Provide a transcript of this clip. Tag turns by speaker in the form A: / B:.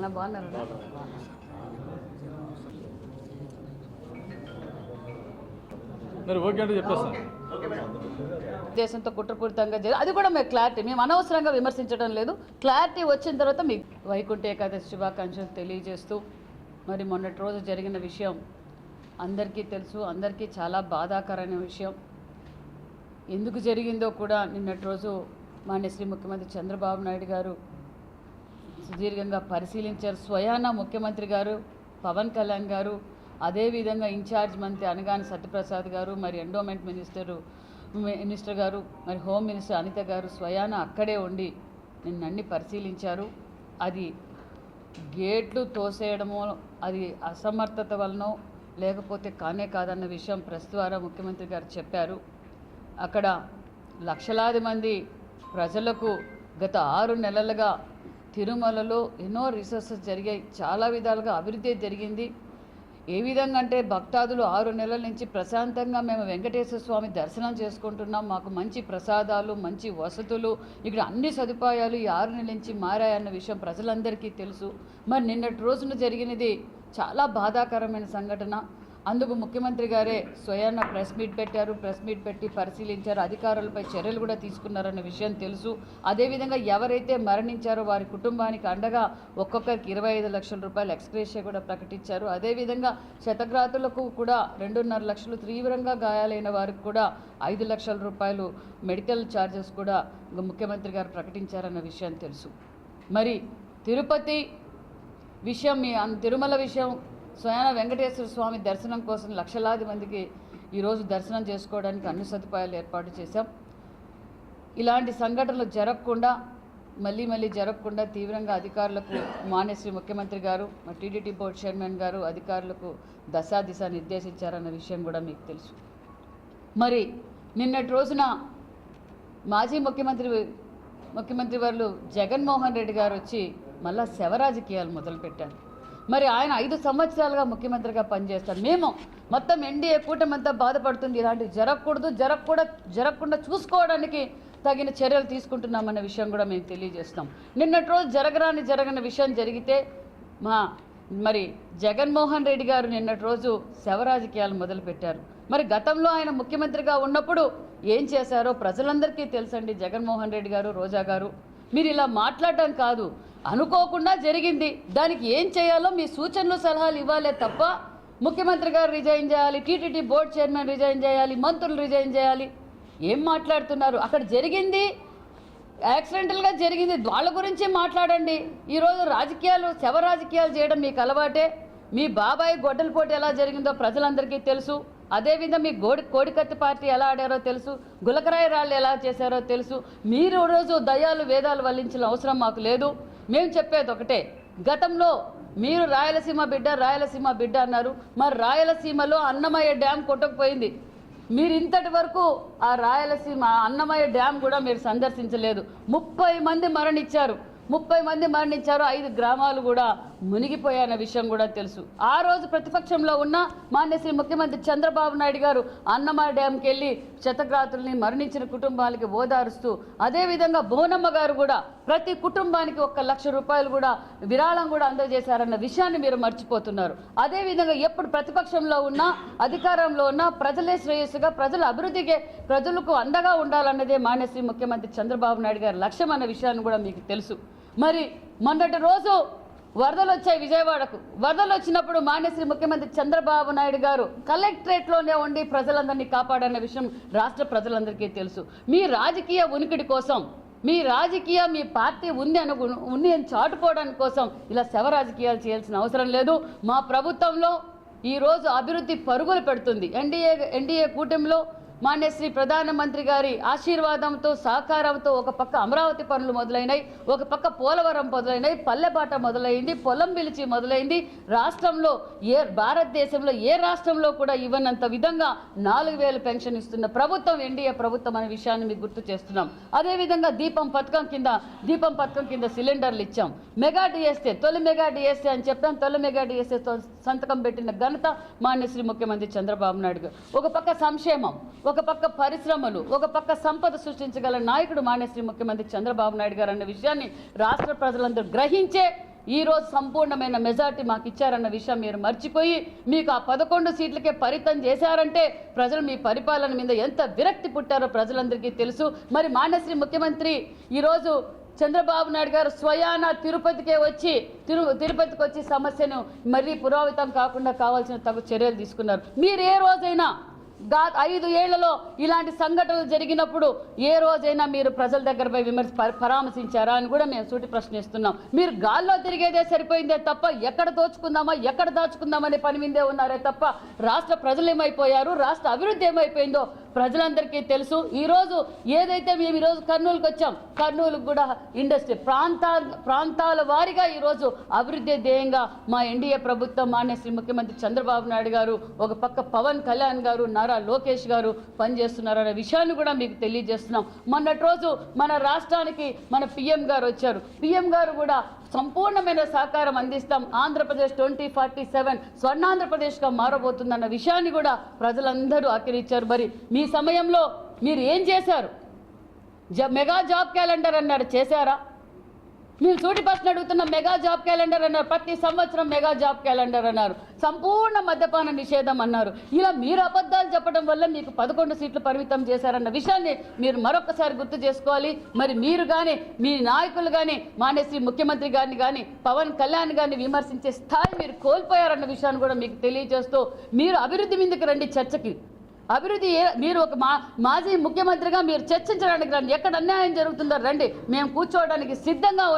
A: అన్న బాగున్నారా? దేశంతో కుట్రపూరితంగా అది కూడా మేము క్లారిటీ, మేము అనవసరంగా విమర్శించడం లేదు. క్లారిటీ వచ్చిన తర్వాత మీకు వైకుంఠ ఏకాదశి శుభాకాంక్షలు తెలియజేస్తూ, మరి మొన్నటి రోజు జరిగిన విషయం అందరికీ తెలుసు, అందరికీ చాలా బాధాకరమైన విషయం. ఎందుకు జరిగిందో కూడా నిన్నటి రోజు మాన్యశ్రీ ముఖ్యమంత్రి చంద్రబాబు నాయుడు గారు సుదీర్ఘంగా పరిశీలించారు. స్వయాన ముఖ్యమంత్రి గారు, పవన్ కళ్యాణ్ గారు, అదేవిధంగా ఇన్ఛార్జ్ మంత్రి అనగాని సత్యప్రసాద్ గారు, మరి ఎండోమెంట్ మినిస్టర్ గారు, మరి హోమ్ మినిస్టర్ అనిత గారు స్వయాన అక్కడే ఉండి నిన్నన్ని పరిశీలించారు. అది గేట్లు తోసేయడమో, అది అసమర్థత వలనో లేకపోతే కానే కాదన్న విషయం ప్రెస్ ద్వారా ముఖ్యమంత్రి గారు చెప్పారు. అక్కడ లక్షలాది మంది ప్రజలకు గత 6 నెలలుగా తిరుమలలో ఎన్నో రిసోర్సెస్ జరిగాయి, చాలా విధాలుగా అభివృద్ధి జరిగింది. ఏ విధంగా అంటే భక్తాదులు 6 నెలల నుంచి ప్రశాంతంగా మేము వెంకటేశ్వర స్వామి దర్శనం చేసుకుంటున్నాం. మాకు మంచి ప్రసాదాలు, మంచి వసతులు, ఇక్కడ అన్ని సదుపాయాలు ఈ 6 నెలల నుంచి మారాయన్న విషయం ప్రజలందరికీ తెలుసు. మరి నిన్నటి రోజున జరిగినది చాలా బాధాకరమైన సంఘటన. అందుకు ముఖ్యమంత్రి గారే స్వయాన ప్రెస్ మీట్ పెట్టారు, ప్రెస్ మీట్ పెట్టి పరిశీలించారు, అధికారులపై చర్యలు కూడా తీసుకున్నారన్న విషయం తెలుసు. అదేవిధంగా ఎవరైతే మరణించారో వారి కుటుంబానికి అండగా ఒక్కొక్కరికి 25 లక్షల రూపాయలు ఎక్స్గ్రేషియా కూడా ప్రకటించారు. అదేవిధంగా శతఘాతులకు కూడా 2.5 లక్షలు, తీవ్రంగా గాయాలైన వారికి కూడా 5 లక్షల రూపాయలు మెడికల్ ఛార్జెస్ కూడా ముఖ్యమంత్రి గారు ప్రకటించారన్న విషయం తెలుసు. మరి తిరుపతి విషయం, తిరుమల విషయం, స్వయాన వెంకటేశ్వర స్వామి దర్శనం కోసం లక్షలాది మందికి ఈరోజు దర్శనం చేసుకోవడానికి అన్ని సదుపాయాలు ఏర్పాటు చేశాం. ఇలాంటి సంఘటనలు జరగకుండా, మళ్ళీ జరగకుండా తీవ్రంగా అధికారులకు మాన్యశ్రీ ముఖ్యమంత్రి గారు, టీటీడీ బోర్డు చైర్మన్ గారు అధికారులకు దశ నిర్దేశించారన్న విషయం కూడా మీకు తెలుసు. మరి నిన్నటి రోజున మాజీ ముఖ్యమంత్రి వారు జగన్మోహన్ రెడ్డి గారు వచ్చి మళ్ళా శవ రాజకీయాలు మొదలుపెట్టారు. మరి ఆయన 5 సంవత్సరాలుగా ముఖ్యమంత్రిగా పనిచేస్తారు. మేము మొత్తం ఎన్డీఏ కూటమంతా బాధపడుతుంది, ఇలాంటివి జరగకుండా చూసుకోవడానికి తగిన చర్యలు తీసుకుంటున్నామన్న విషయం కూడా మేము తెలియజేస్తాం. నిన్నటి రోజు జరగని విషయం జరిగితే మరి జగన్మోహన్ రెడ్డి గారు నిన్నటి రోజు శవ రాజకీయాలు మొదలుపెట్టారు. మరి గతంలో ఆయన ముఖ్యమంత్రిగా ఉన్నప్పుడు ఏం చేశారో ప్రజలందరికీ తెలుసండి. జగన్మోహన్ రెడ్డి గారు, రోజా గారు, మీరు ఇలా మాట్లాడడం కాదు, అనుకోకుండా జరిగింది, దానికి ఏం చేయాలో మీ సూచనలు సలహాలు ఇవ్వాలే తప్ప ముఖ్యమంత్రి గారు రిజైన్ చేయాలి, టీటీడీ బోర్డు చైర్మన్ రిజైన్ చేయాలి, మంత్రులు రిజైన్ చేయాలి, ఏం మాట్లాడుతున్నారు? అక్కడ జరిగింది యాక్సిడెంటల్గా జరిగింది, వాళ్ళ గురించి మాట్లాడండి. ఈరోజు శవ రాజకీయాలు చేయడం మీకు అలవాటే. మీ బాబాయ్ గొడ్డలపోటు ఎలా జరిగిందో ప్రజలందరికీ తెలుసు. అదేవిధంగా మీ కోడికత్తి పార్టీ ఎలా ఆడారో తెలుసు, గులకరాయ రాళ్ళు ఎలా చేశారో తెలుసు. మీరు రోజు దయ్యాలు వేదాలు వల్లించిన అవసరం మాకు లేదు. మేము చెప్పేది ఒకటే, గతంలో మీరు రాయలసీమ బిడ్డ అన్నారు. మరి రాయలసీమలో అన్నమయ్య డ్యామ్ కొట్టకపోయింది. మీరు ఇంతటి వరకు ఆ రాయలసీమ అన్నమయ్య డ్యామ్ కూడా మీరు సందర్శించలేదు. 30 మంది మరణించారు. 5 గ్రామాలు కూడా మునిగిపోయాయన్న విషయం కూడా తెలుసు. ఆ రోజు ప్రతిపక్షంలో ఉన్న మాన్యశ్రీ ముఖ్యమంత్రి చంద్రబాబు నాయుడు గారు అన్నమయ్య డ్యాంకి వెళ్ళి శతఘాతుల్ని మరణించిన కుటుంబాలకి ఓదారుస్తూ, అదేవిధంగా బోనమ్మ గారు కూడా ప్రతి కుటుంబానికి 1 లక్ష రూపాయలు కూడా విరాళం కూడా అందజేశారన్న విషయాన్ని మీరు మర్చిపోతున్నారు. అదేవిధంగా ఎప్పుడు ప్రతిపక్షంలో ఉన్నా అధికారంలో ఉన్నా ప్రజలే శ్రేయస్సుగా, ప్రజల అభివృద్ధికే, ప్రజలకు అండగా ఉండాలన్నదే మాన్యశ్రీ ముఖ్యమంత్రి చంద్రబాబు నాయుడు గారి లక్ష్యం అన్న విషయాన్ని కూడా మీకు తెలుసు. మరి మొన్నటి రోజు వరదలు వచ్చాయి విజయవాడకు. వరదలు వచ్చినప్పుడు మాన్యశ్రీ ముఖ్యమంత్రి చంద్రబాబు నాయుడు గారు కలెక్టరేట్లోనే ఉండి ప్రజలందరినీ కాపాడన్న విషయం రాష్ట్ర ప్రజలందరికీ తెలుసు. మీ రాజకీయ ఉనికిడి కోసం, మీ పార్టీ ఉంది అని చాటుకోవడానికి కోసం ఇలా శవ రాజకీయాలు చేయాల్సిన అవసరం లేదు. మా ప్రభుత్వంలో ఈరోజు అభివృద్ధి పరుగులు పెడుతుంది. ఎన్డీఏ కూటమిలో మాన్యశ్రీ ప్రధానమంత్రి గారి ఆశీర్వాదంతో, సహకారంతో ఒక పక్క అమరావతి పనులు మొదలైనాయి, ఒక పక్క పోలవరం మొదలైనాయి, పల్లెబాట మొదలైంది, పొలం పిలిచి మొదలైంది. రాష్ట్రంలో భారతదేశంలో ఏ రాష్ట్రంలో కూడా ఇవ్వనంత విధంగా 4000 పెన్షన్ ఇస్తున్న ప్రభుత్వం ఎన్డీఏ ప్రభుత్వం అనే విషయాన్ని మీకు గుర్తు చేస్తున్నాం. అదేవిధంగా దీపం పథకం కింద సిలిండర్లు ఇచ్చాం. తొలి మెగా డిఎస్ఏ అని చెప్పాం. తొలి మెగా డిఎస్ఏతో సంతకం పెట్టిన ఘనత మాన్యశ్రీ ముఖ్యమంత్రి చంద్రబాబు నాయుడు గారు. ఒక పక్క సంక్షేమం, ఒక పక్క పరిశ్రమలు, ఒక పక్క సంపద సృష్టించగల నాయకుడు మాన్యశ్రీ ముఖ్యమంత్రి చంద్రబాబు నాయుడు గారు అన్న విషయాన్ని రాష్ట్ర ప్రజలందరూ గ్రహించే ఈ రోజు సంపూర్ణమైన మెజార్టీ మాకు ఇచ్చారన్న విషయం మీరు మర్చిపోయి మీకు ఆ 11 సీట్లకే పరితం చేశారంటే ప్రజలు మీ పరిపాలన మీద ఎంత విరక్తి పుట్టారో ప్రజలందరికీ తెలుసు. మరి మాన్యశ్రీ ముఖ్యమంత్రి ఈరోజు చంద్రబాబు నాయుడు గారు స్వయాన తిరుపతికి వచ్చి సమస్యను మరీ పురోహితం కాకుండా కావాల్సిన తగు చర్యలు తీసుకున్నారు. మీరు ఏ రోజైనా 5 ఏళ్లలో ఇలాంటి సంఘటనలు జరిగినప్పుడు ఏ రోజైనా మీరు ప్రజల దగ్గర పోయి పరామర్శించారా అని కూడా మేము సూటి ప్రశ్నిస్తున్నాం. మీరు గాల్లో తిరిగేదే సరిపోయిందే తప్ప ఎక్కడ దోచుకుందామా ఎక్కడ దాచుకుందామనే పని మీదే ఉన్నారే తప్ప రాష్ట్ర ప్రజలు ఏమైపోయారు, రాష్ట్ర అభివృద్ధి ఏమైపోయిందో ప్రజలందరికీ తెలుసు. ఈరోజు ఏదైతే మేము ఈరోజు కర్నూలుకి వచ్చాం, కర్నూలుకు కూడా ఇండస్ట్రీ ప్రాంతాల వారీగా ఈరోజు అభివృద్ధి ధ్యేయంగా మా ఎన్డీఏ ప్రభుత్వం మాన్యశ్రీ ముఖ్యమంత్రి చంద్రబాబు నాయుడు గారు, ఒక పక్క పవన్ కళ్యాణ్ గారు, నారా లోకేష్ గారు పనిచేస్తున్నారనే విషయాన్ని కూడా మీకు తెలియజేస్తున్నాం. మొన్నటి రోజు మన రాష్ట్రానికి మన పిఎం గారు వచ్చారు. పిఎం గారు కూడా సంపూర్ణమైన సహకారం అందిస్తాం, ఆంధ్రప్రదేశ్ 2047 స్వర్ణాంధ్రప్రదేశ్గా మారబోతుందన్న విషయాన్ని కూడా ప్రజలందరూ ఆకరించారు. మరి మీ సమయంలో మీరు ఏం చేశారు? మెగా జాబ్ క్యాలెండర్ అన్నారు, చేశారా? మీరు సూటి ప్రశ్న అడుగుతున్న మెగా జాబ్ క్యాలెండర్ అన్నారు, ప్రతి సంవత్సరం మెగా జాబ్ క్యాలెండర్ అన్నారు, సంపూర్ణ మద్యపాన నిషేధం అన్నారు. ఇలా మీరు అబద్ధాలు చెప్పడం వల్ల మీకు 11 సీట్లు పరిమితం చేశారన్న విషయాన్ని మీరు మరొకసారి గుర్తు చేసుకోవాలి. మరి మీరు కానీ మీ నాయకులు కానీ మాన్యశ్రీ ముఖ్యమంత్రి గారిని కానీ పవన్ కళ్యాణ్ గారిని విమర్శించే స్థాయి మీరు కోల్పోయారన్న విషయాన్ని కూడా మీకు తెలియజేస్తూ మీరు అభివృద్ధి మీదకి రండి, చర్చకి. అభివృద్ధి మీరు ఒక మాజీ ముఖ్యమంత్రిగా మీరు చర్చించడానికి రండి, ఎక్కడ అన్యాయం జరుగుతుందో రండి, మేము కూర్చోవడానికి సిద్ధంగా